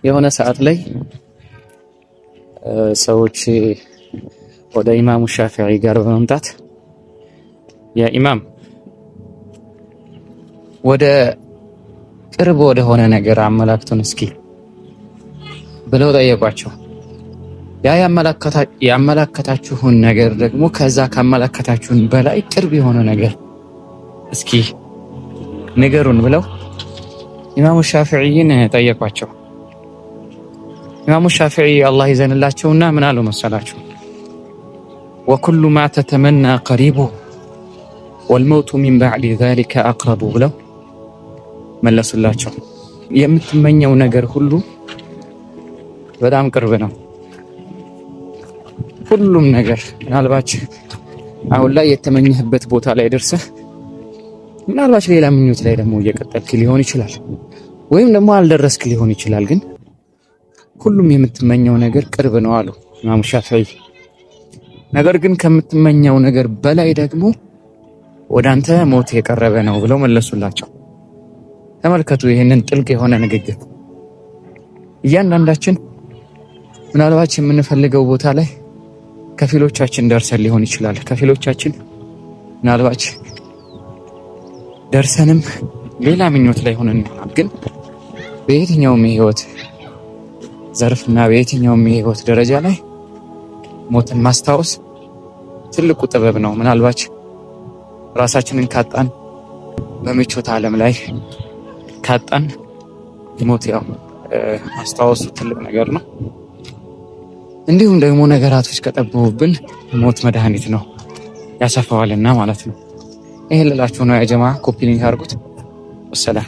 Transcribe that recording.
የሆነ ሰዓት ላይ ሰዎች ወደ ኢማሙ ሻፊዒ ጋር በመምጣት ያ ኢማም ወደ ቅርብ ወደ ሆነ ነገር አመላክቱን እስኪ ብለው ጠየቋቸው። ያ ያመላከታችሁን ነገር ደግሞ ከዛ ካመላከታችሁን በላይ ቅርብ የሆነ ነገር እስኪ ንገሩን ብለው ኢማሙ ሻፊዒን ጠየቋቸው። ኢማሙ ሻፊዒ አላህ ይዘንላቸውና ምን አሉ መሰላችሁ? ወኩሉ ማ ተተመና ቀሪቡ ወልመውቱ ሚን ባዕድ ዛሊከ አቅረቡ ብለው መለሱላቸው። የምትመኘው ነገር ሁሉ በጣም ቅርብ ነው። ሁሉም ነገር ምናልባት አሁን ላይ የተመኘህበት ቦታ ላይ ደርሰህ ምናልባት ሌላ ምኞት ላይ ደግሞ እየቀጠልክ ሊሆን ይችላል፣ ወይም ደግሞ አልደረስክ ሊሆን ይችላል። ግን ሁሉም የምትመኘው ነገር ቅርብ ነው አሉ ኢማሙ ሻፊዒ። ነገር ግን ከምትመኘው ነገር በላይ ደግሞ ወደ አንተ ሞት የቀረበ ነው ብለው መለሱላቸው። ተመልከቱ ይህንን ጥልቅ የሆነ ንግግር። እያንዳንዳችን ምናልባት የምንፈልገው ቦታ ላይ ከፊሎቻችን ደርሰን ሊሆን ይችላል። ከፊሎቻችን ምናልባት ደርሰንም ሌላ ምኞት ላይ ሆነን ይሆናል። ግን በየትኛውም የህይወት ዘርፍና በየትኛውም የህይወት ደረጃ ላይ ሞትን ማስታወስ ትልቁ ጥበብ ነው። ምናልባት ራሳችንን ካጣን፣ በምቾት ዓለም ላይ ካጣን ሞት ያው ማስታወሱ ትልቅ ነገር ነው። እንዲሁም ደግሞ ነገራቶች ከጠበቡብን ሞት መድኃኒት ነው፣ ያሰፋዋልና ማለት ነው። ይሄን ልላችሁ ነው ያ ጀማ። ኮፒ ሊንክ አድርጉት። ወሰላም